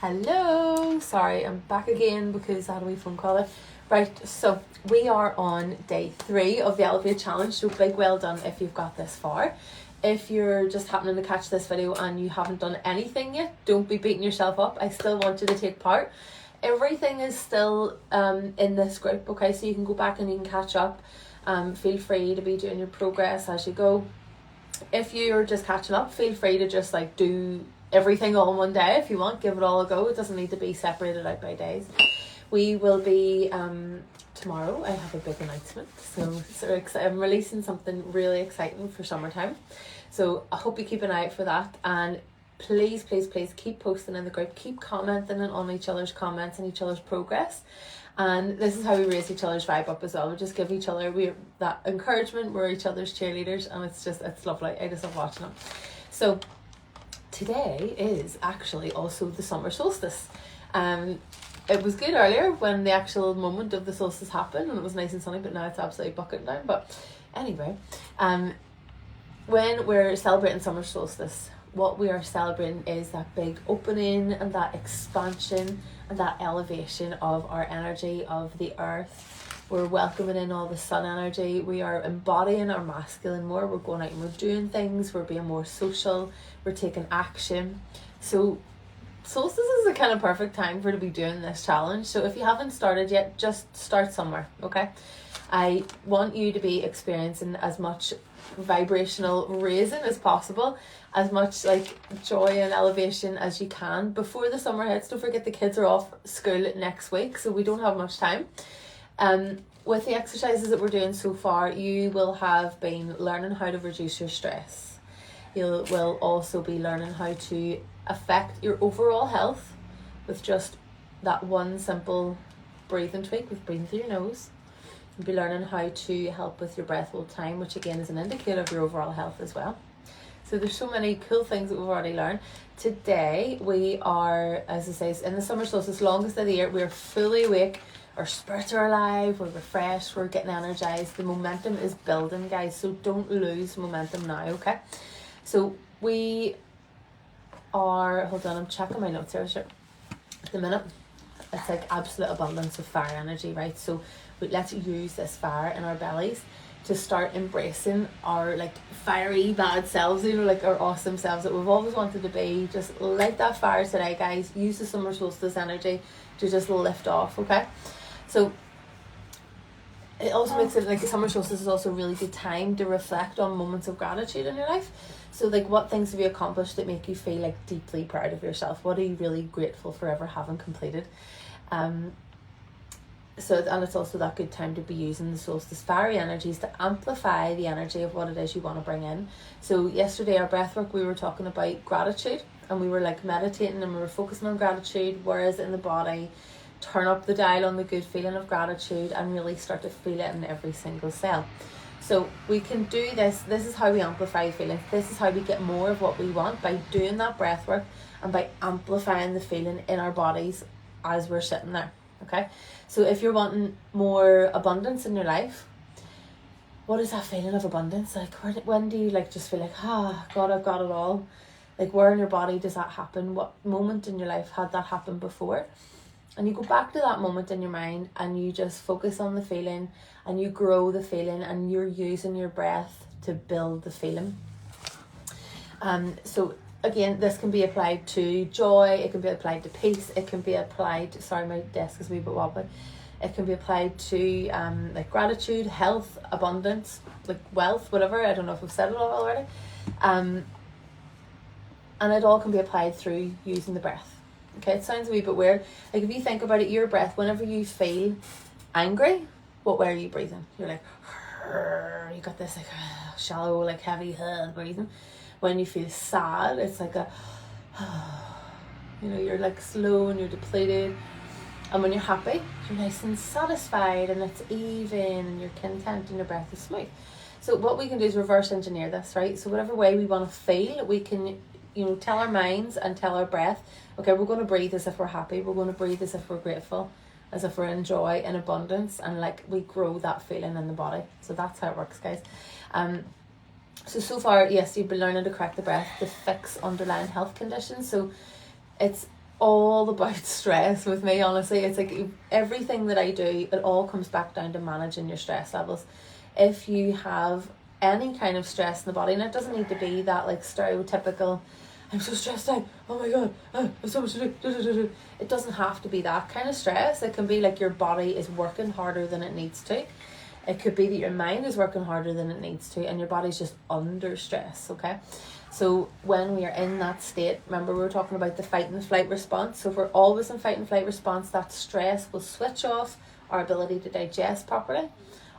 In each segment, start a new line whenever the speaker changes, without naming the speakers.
Hello, sorry, I'm back again because I had a wee phone call there. Right, so we are on day 3 of the Elevate Challenge, so big well done if you've got this far. If you're just happening to catch this video and you haven't done anything yet, don't be beating yourself up. I still want you to take part. Everything is still in this group, okay, so you can go back and you can catch up. Feel free to be doing your progress as you go. If you're just catching up, feel free to just like do everything all in one day if you want. Give it all a go. It doesn't need to be separated out by days. We will be tomorrow. I have a big announcement, so I'm releasing something really exciting for summertime, so I hope you keep an eye out for that. And please keep posting in the group, keep commenting on each other's comments and each other's progress. And this is how we raise each other's vibe up as well. We just give each other that encouragement. We're each other's cheerleaders, and it's lovely. I just love watching them. So today is actually also the summer solstice. It was good earlier when the actual moment of the solstice happened and it was nice and sunny, but now it's absolutely bucketing down. But anyway, when we're celebrating summer solstice, what we are celebrating is that big opening and that expansion and that elevation of our energy, of the earth. We're welcoming in all the sun energy. We are embodying our masculine more. We're going out and we're doing things. We're being more social. We're taking action. So solstice is the kind of perfect time for to be doing this challenge. So if you haven't started yet, just start somewhere, okay? I want you to be experiencing as much vibrational raising as possible, as much like joy and elevation as you can before the summer hits. Don't forget the kids are off school next week, so we don't have much time. With the exercises that we're doing so far, you will have been learning how to reduce your stress. You will also be learning how to affect your overall health with just that one simple breathing tweak with breathing through your nose. You'll be learning how to help with your breath hold time, which again is an indicator of your overall health as well. So there's so many cool things that we've already learned. Today we are, as I say, in the summer solstice, longest of the year. We're fully awake. Our spirits are alive. We're refreshed. We're getting energized. The momentum is building, guys. So don't lose momentum now, okay? So we are, hold on, I'm checking my notes here. Sure. At the minute, it's like absolute abundance of fire energy, right? So let's use this fire in our bellies to start embracing our like fiery bad selves, you know, like our awesome selves that we've always wanted to be. Just light that fire today, guys. Use the summer solstice energy to just lift off, okay? So it also makes it like the summer solstice is also a really good time to reflect on moments of gratitude in your life. So like, what things have you accomplished that make you feel like deeply proud of yourself? What are you really grateful for ever having completed? And it's also that good time to be using the solstice fiery energies to amplify the energy of what it is you want to bring in. So yesterday, our breathwork, we were talking about gratitude, and we were like meditating and we were focusing on gratitude, whereas in the body, turn up the dial on the good feeling of gratitude and really start to feel it in every single cell. So we can do this. This is how we amplify feelings. This is how we get more of what we want, by doing that breath work and by amplifying the feeling in our bodies as we're sitting there, okay? So if you're wanting more abundance in your life, what is that feeling of abundance? Like, when do you like just feel like, God, I've got it all? Like, where in your body does that happen? What moment in your life had that happen before? And you go back to that moment in your mind and you just focus on the feeling and you grow the feeling, and you're using your breath to build the feeling. So again, this can be applied to joy, it can be applied to peace, it can be applied to, sorry, my desk is a wee bit wobbly. It can be applied to like gratitude, health, abundance, like wealth, whatever. I don't know if I've said it all already. And it all can be applied through using the breath. Okay, it sounds a wee bit weird. Like, if you think about it, your breath, whenever you feel angry, what way are you breathing? You're like, you got this like shallow, like heavy breathing. When you feel sad, it's like a, you know, you're like slow and you're depleted. And when you're happy, you're nice and satisfied and it's even and you're content and your breath is smooth. So what we can do is reverse engineer this, right? So whatever way we want to feel, we can, you know, tell our minds and tell our breath, okay, we're going to breathe as if we're happy. We're going to breathe as if we're grateful, as if we're in joy and abundance, and like we grow that feeling in the body. So that's how it works, guys. So far, yes, you've been learning to correct the breath to fix underlying health conditions. So it's all about stress with me, honestly. It's like everything that I do, it all comes back down to managing your stress levels. If you have any kind of stress in the body, and it doesn't need to be that like stereotypical, I'm so stressed out, oh my god, I have so much to do. It doesn't have to be that kind of stress. It can be like your body is working harder than it needs to. It could be that your mind is working harder than it needs to, and your body's just under stress, okay? So when we are in that state, remember we were talking about the fight and flight response. So if we're always in fight and flight response, that stress will switch off our ability to digest properly,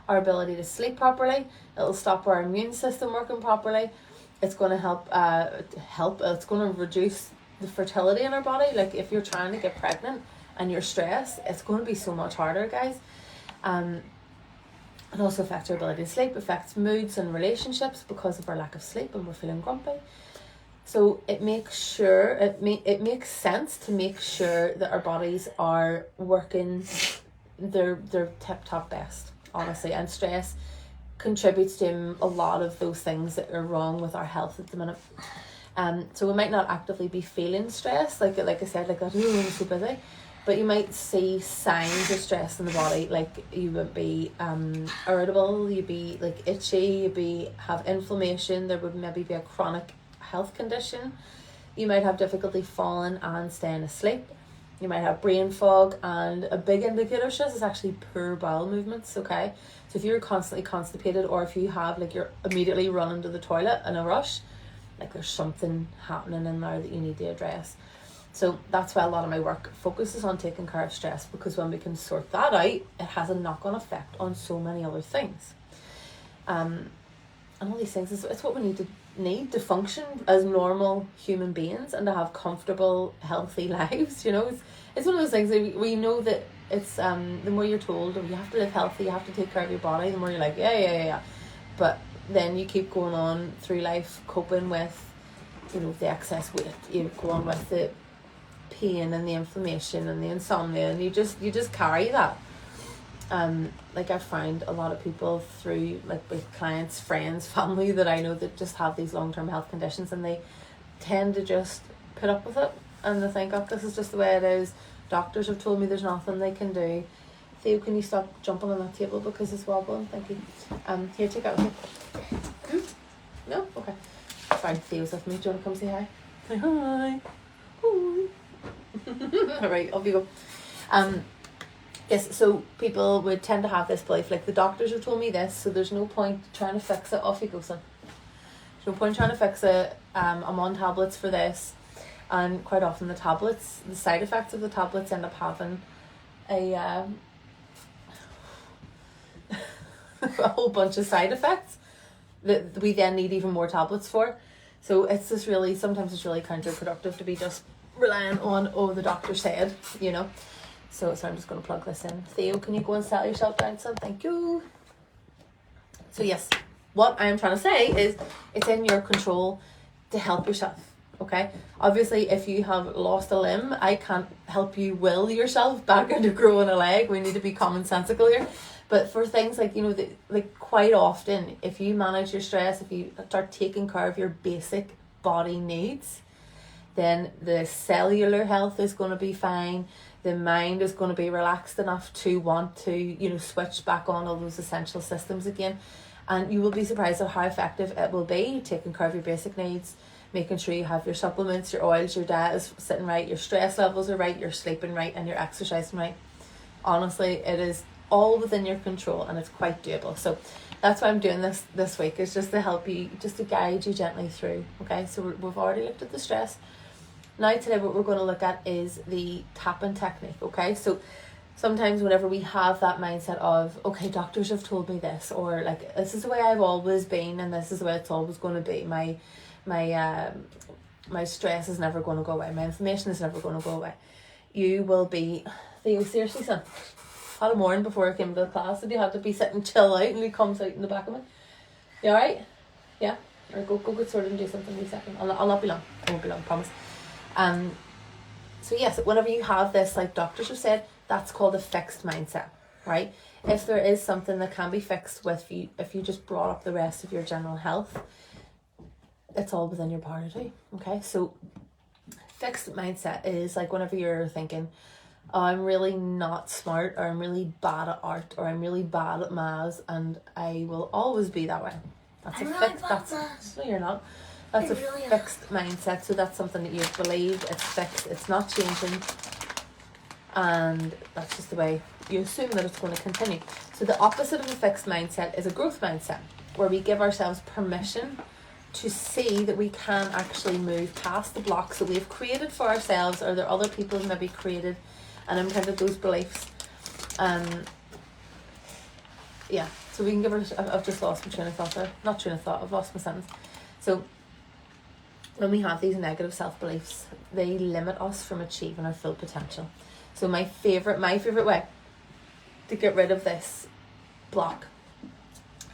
our ability to sleep properly. It'll stop our immune system working properly. It's going to help. It's going to reduce the fertility in our body. Like if you're trying to get pregnant and you're stressed, it's going to be so much harder, guys. It also affects our ability to sleep, affects moods and relationships because of our lack of sleep and we're feeling grumpy. So it makes sure, it makes sense to make sure that our bodies are working their tip-top best, honestly. And stress contributes to a lot of those things that are wrong with our health at the minute. So we might not actively be feeling stress, like I said, like that, oh, I'm so busy. But you might see signs of stress in the body, like you would be irritable, you'd be like itchy, have inflammation, there would maybe be a chronic health condition. You might have difficulty falling and staying asleep. You might have brain fog, and a big indicator of stress is actually poor bowel movements, okay? So if you're constantly constipated, or if you have like you're immediately running to the toilet in a rush, like there's something happening in there that you need to address. So that's why a lot of my work focuses on taking care of stress, because when we can sort that out, it has a knock-on effect on so many other things. And all these things, it's what we need to function as normal human beings and to have comfortable, healthy lives. You know, it's one of those things that we know that it's the more you're told, oh, you have to live healthy, you have to take care of your body, the more you're like, yeah. But then you keep going on through life coping with, you know, the excess weight. You go on with the pain and the inflammation and the insomnia, and you just carry that. Like I've found a lot of people through, like with clients, friends, family that I know that just have these long-term health conditions, and they tend to just put up with it, and they think, oh, this is just the way it is. Doctors have told me there's nothing they can do. Theo, can you stop jumping on that table because it's wobbling? Thank you. Here, take out here. No? Okay. Sorry, Theo's with me. Do you want to come say hi? Say hi. Alright, off you go. Yes, so people would tend to have this belief, like the doctors have told me this, so there's no point trying to fix it. Off you go, son. There's no point trying to fix it. I'm on tablets for this, and quite often the side effects of the tablets end up having a a whole bunch of side effects that we then need even more tablets for. So it's just really, sometimes it's really counterproductive to be just relying on, oh, the doctor said, you know. So I'm just going to plug this in. Theo, can you go and settle yourself down, son? Thank you. So yes, what I'm trying to say is it's in your control to help yourself, okay? Obviously, if you have lost a limb, I can't help you will yourself back into growing a leg. We need to be commonsensical here. But for things like, you know, like quite often, if you manage your stress, if you start taking care of your basic body needs, then the cellular health is going to be fine. The mind is going to be relaxed enough to want to, you know, switch back on all those essential systems again. And you will be surprised at how effective it will be, taking care of your basic needs, making sure you have your supplements, your oils, your diet is sitting right, your stress levels are right, you're sleeping right, and you're exercising right. Honestly, it is all within your control, and it's quite doable. So that's why I'm doing this week, is just to help you, just to guide you gently through. Okay, so we've already looked at the stress. Now today what we're going to look at is the tapping technique. Okay, so sometimes whenever we have that mindset of, okay, doctors have told me this, or like this is the way I've always been and this is the way it's always going to be, my stress is never going to go away, my inflammation is never going to go away, you will be, Theo, seriously son, had a morning before I came to the class, did you have to be sitting chill out and he comes out in the back of me? You alright? Yeah? Or go get sorted and do something in a second. I'll not be long. I won't be long, promise. So yes, whenever you have this, like doctors have said, that's called a fixed mindset, right? If there is something that can be fixed with you, if you just brought up the rest of your general health, it's all within your power to do. Okay, so Fixed mindset is like whenever you're thinking, oh, I'm really not smart, or I'm really bad at art, or I'm really bad at maths, and I will always be that way. That's no, you're not. That's a fixed mindset. So that's something that you've believed. It's fixed. It's not changing, and that's just the way you assume that it's going to continue. So the opposite of a fixed mindset is a growth mindset, where we give ourselves permission to see that we can actually move past the blocks that we've created for ourselves, or that other people have maybe created, and imprinted those beliefs. Yeah, so we can give ourselves, I've just lost my train of thought there. Not train of thought, I've lost my sentence. So when we have these negative self-beliefs, they limit us from achieving our full potential. So my favorite way to get rid of this block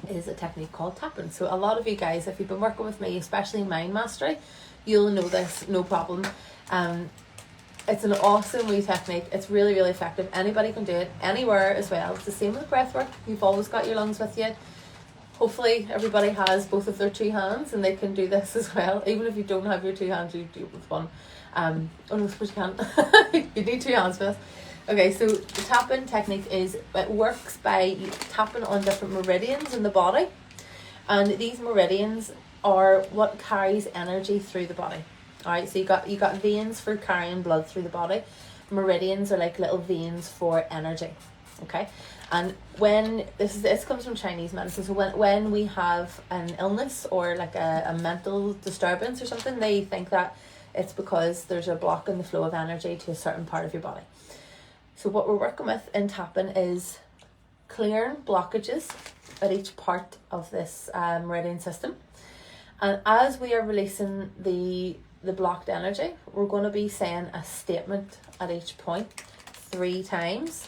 is a technique called tapping. So a lot of you guys, if you've been working with me, especially Mind Mastery, you'll know this, no problem. It's an awesome wee technique. It's really, really effective. Anybody can do it anywhere as well. It's the same with breathwork. You've always got your lungs with you. Hopefully everybody has both of their two hands and they can do this as well. Even if you don't have your two hands, you do it with one. Oh no, I suppose you can't. You need two hands for this. Okay, so the tapping technique it works by tapping on different meridians in the body. And these meridians are what carries energy through the body. Alright, so you got veins for carrying blood through the body. Meridians are like little veins for energy. Okay? And when this comes from Chinese medicine, so when we have an illness or like a mental disturbance or something, they think that it's because there's a block in the flow of energy to a certain part of your body. So what we're working with in tapping is clearing blockages at each part of this meridian system. And as we are releasing the blocked energy, we're going to be saying a statement at each point 3 times.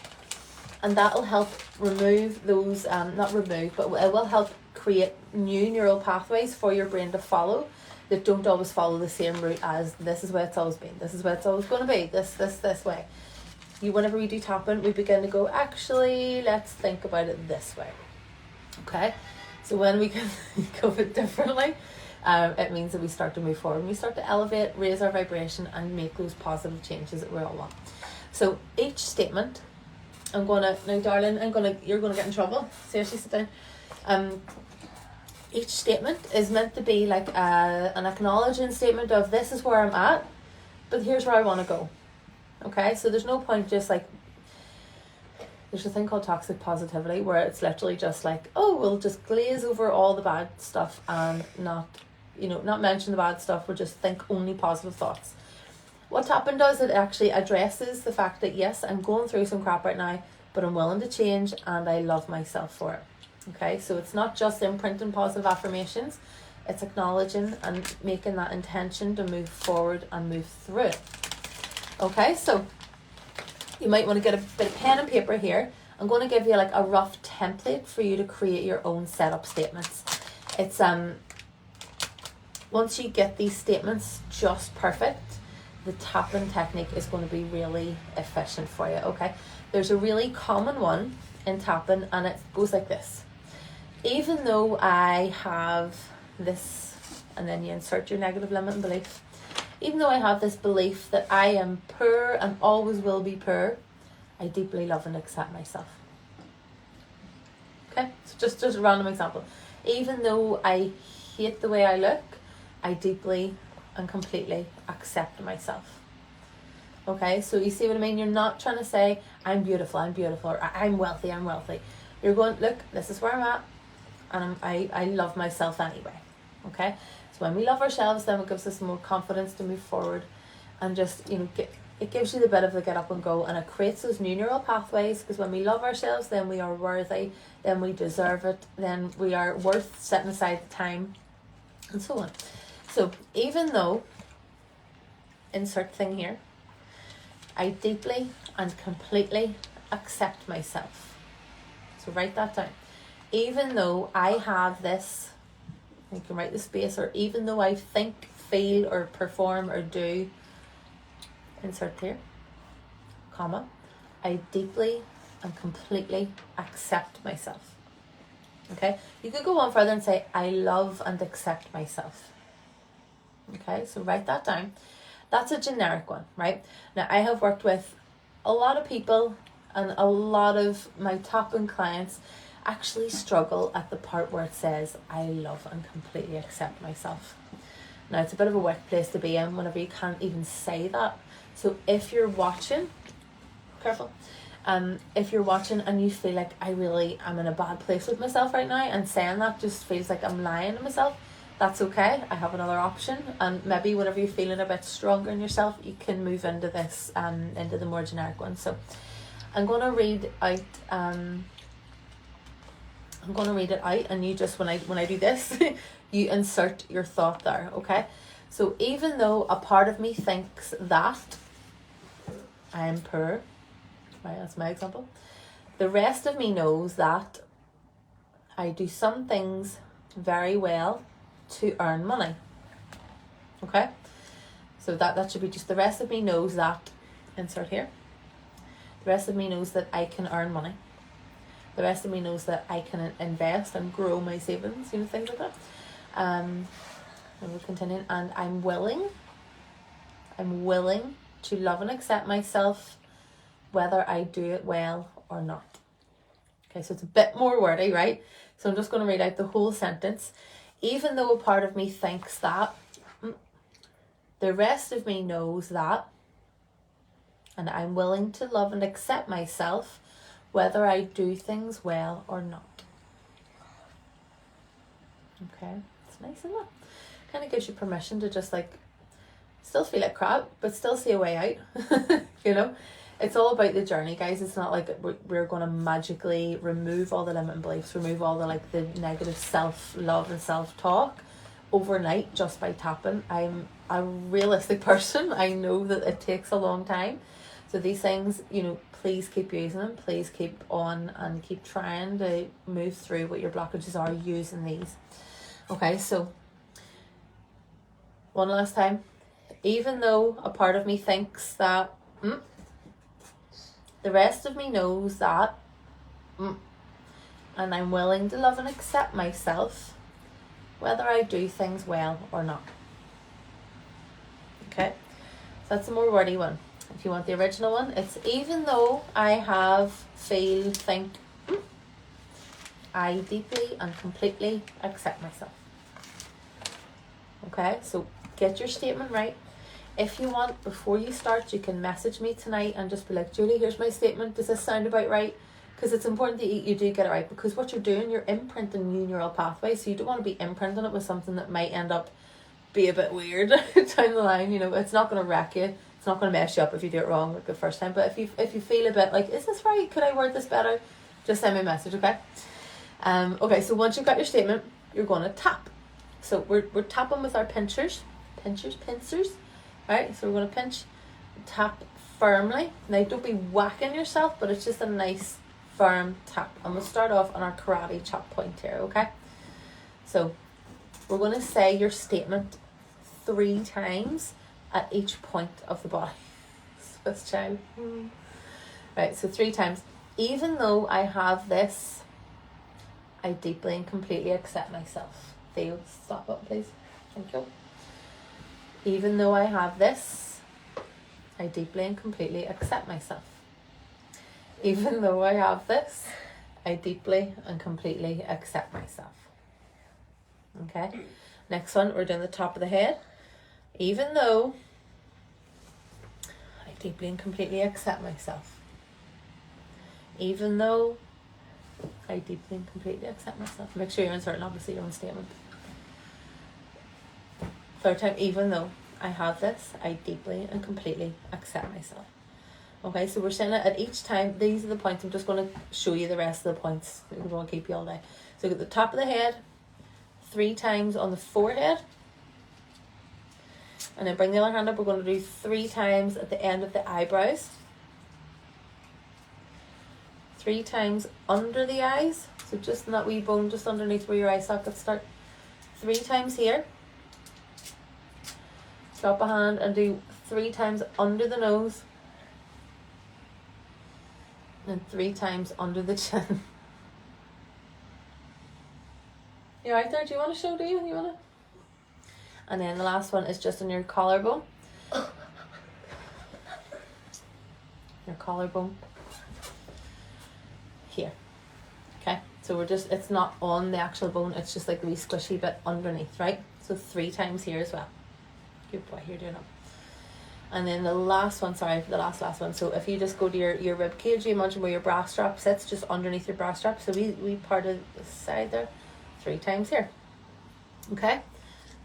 And that'll help remove those, not remove, but it will help create new neural pathways for your brain to follow that don't always follow the same route as this is where it's always been, this is where it's always going to be, this way. Whenever we do tapping, we begin to go, actually, let's think about it this way. Okay? So when we can go it differently, it means that we start to move forward. We start to elevate, raise our vibration, and make those positive changes that we all want. So each statement, now darling, you're gonna get in trouble. Seriously, sit down. Each statement is meant to be like an acknowledging statement of this is where I'm at, but here's where I want to go. Okay, so there's no point just like, there's a thing called toxic positivity where it's literally just like, oh, we'll just glaze over all the bad stuff and not mention the bad stuff. We'll just think only positive thoughts. What tapping does, it actually addresses the fact that yes, I'm going through some crap right now, but I'm willing to change and I love myself for it. Okay, so it's not just imprinting positive affirmations, it's acknowledging and making that intention to move forward and move through it. Okay, so you might want to get a bit of pen and paper here. I'm going to give you like a rough template for you to create your own setup statements. It's once you get these statements just perfect, the tapping technique is going to be really efficient for you. Okay, there's a really common one in tapping, and it goes like this. Even though I have this, and then you insert your negative limiting belief. Even though I have this belief that I am poor and always will be poor, I deeply love and accept myself. Okay, so just a random example. Even though I hate the way I look, I deeply and completely accept myself. Okay, so you see what I mean? You're not trying to say, I'm beautiful, or I'm wealthy. You're going, look, this is where I'm at, and I love myself anyway. Okay, so when we love ourselves, then it gives us more confidence to move forward, and just, it gives you the bit of the get up and go, and it creates those new neural pathways, because when we love ourselves, then we are worthy, then we deserve it, then we are worth setting aside the time, and so on. So even though, insert thing here, I deeply and completely accept myself. So write that down. Even though I have this, you can write the space, or even though I think, feel, or perform, or do, insert here, comma, I deeply and completely accept myself. Okay, you could go on further and say, I love and accept myself. Okay, so write that down. That's a generic one, right? Now, I have worked with a lot of people, and a lot of my top end clients actually struggle at the part where it says, I love and completely accept myself. Now, it's a bit of a weird place to be in whenever you can't even say that. So if you're watching, careful, if you're watching and you feel like I really am in a bad place with myself right now, and saying that just feels like I'm lying to myself, that's okay. I have another option, and maybe whenever you're feeling a bit stronger in yourself, you can move into this, into the more generic one. So I'm going to read out, and you just, when I do this, you insert your thought there, okay? So even though a part of me thinks that I am poor, right, that's my example, the rest of me knows that I do some things very well to earn money. Okay? So that should be just, the rest of me knows that, insert here. The rest of me knows that I can earn money. The rest of me knows that I can invest and grow my savings, things like that. And we'll continue. And I'm willing to love and accept myself, whether I do it well or not. Okay, so it's a bit more wordy, right? So I'm just going to read out the whole sentence. Even though a part of me thinks that, the rest of me knows that, and I'm willing to love and accept myself, whether I do things well or not. Okay, it's nice, isn't it? Kind of gives you permission to just still feel like crap, but still see a way out. It's all about the journey, guys. It's not like we're going to magically remove all the limiting beliefs, remove all the negative self-love and self-talk overnight just by tapping. I'm a realistic person. I know that it takes a long time. So these things, please keep using them. Please keep on and keep trying to move through what your blockages are using these. Okay, so one last time. Even though a part of me thinks that, the rest of me knows that, and I'm willing to love and accept myself, whether I do things well or not. Okay, so that's a more wordy one. If you want the original one, it's even though I think, I deeply and completely accept myself. Okay, so get your statement right. If you want, before you start, you can message me tonight and just be like, Julie, here's my statement. Does this sound about right? Because it's important that you do get it right. Because what you're doing, you're imprinting new neural pathways. So you don't want to be imprinting it with something that might end up be a bit weird down the line. It's not going to wreck you. It's not going to mess you up if you do it wrong the first time. But if you feel a bit like, is this right? Could I word this better? Just send me a message, okay? Okay, so once you've got your statement, you're going to tap. So we're tapping with our pincers. Right, so we're going to pinch, tap firmly. Now don't be whacking yourself, but it's just a nice firm tap. And we'll start off on our karate chop point here, okay? So we're going to say your statement 3 times at each point of the body. Swiss child. Right, so 3 times. Even though I have this, I deeply and completely accept myself. Theo, stop it, please. Thank you. Even though I have this, I deeply and completely accept myself. Even though I have this, I deeply and completely accept myself. Okay, next one, we're doing the top of the head. Even though I deeply and completely accept myself. Even though I deeply and completely accept myself. Make sure you're inserting obviously your own statement. 3rd time, even though I have this, I deeply and completely accept myself. Okay, so we're saying it at each time. These are the points. I'm just going to show you the rest of the points. We won't keep you all day. So at the top of the head, 3 times on the forehead. And then bring the other hand up. We're going to do 3 times at the end of the eyebrows. 3 times under the eyes. So just in that wee bone just underneath where your eye sockets start. 3 times here. Drop a hand and do 3 times under the nose. And 3 times under the chin. You right there? Do you want to show, do you? And then the last one is just on your collarbone. your collarbone, here. Okay, so it's not on the actual bone, it's just like the wee squishy bit underneath, right? So 3 times here as well. Good boy, you're doing it. And then the last one, the last one. So if you just go to your rib cage, you imagine where your bra strap sits, just underneath your bra strap. So we parted the side there 3 times here. Okay?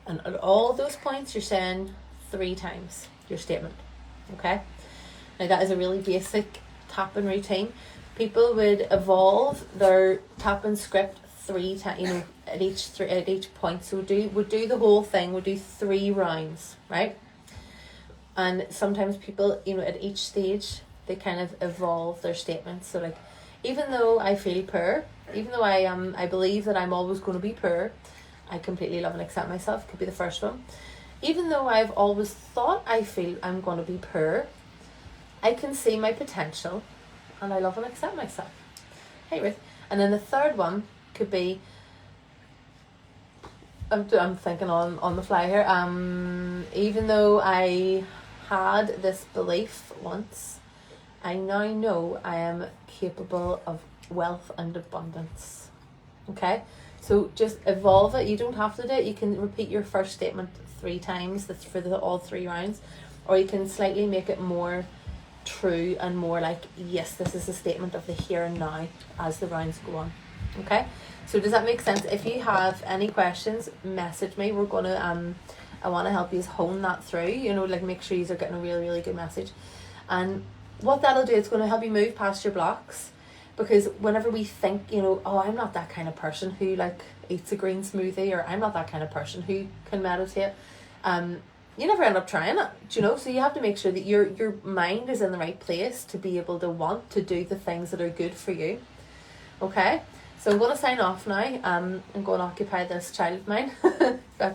And at all those points, you're saying 3 times your statement. Okay? Now that is a really basic tapping routine. People would evolve their tapping script 3 times, at each point. So would do the whole thing, would do 3 rounds, right? And sometimes people, at each stage, they kind of evolve their statements. So like, even though I feel poor, even though I believe that I'm always going to be poor, I completely love and accept myself, could be the first one. Even though I've always thought I feel I'm going to be poor, I can see my potential and I love and accept myself. Hey Ruth. And then the third one could be, I'm thinking on the fly here, even though I had this belief once, I now know I am capable of wealth and abundance. Okay, so just evolve it. You don't have to do it. You can repeat your first statement 3 times. That's for all 3 rounds, or you can slightly make it more true and more like, yes, this is a statement of the here and now as the rounds go on. Okay, so does that make sense? If you have any questions, message me. We're gonna I want to help you hone that through, like make sure you're getting a really, really good message. And what that'll do, it's going to help you move past your blocks. Because whenever we think, oh, I'm not that kind of person who like eats a green smoothie, or I'm not that kind of person who can meditate, you never end up trying it, So you have to make sure that your mind is in the right place to be able to want to do the things that are good for you. Okay? So I'm going to sign off now. I'm going to occupy this child of mine.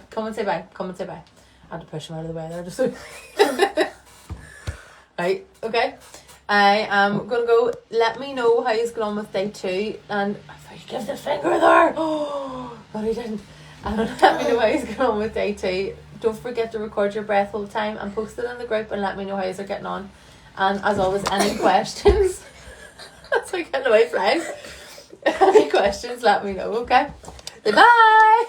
Come and say bye. I had to push him out of the way there. Just right, okay. I am going to go. Let me know how he's going on with day 2. And I thought you give the finger there. Oh, but he didn't. Let me know how he's going on with day 2. Don't forget to record your breath all the time and post it in the group and let me know how you're getting on. And as always, any questions? That's like getting away flying. Any questions, let me know, okay? Bye!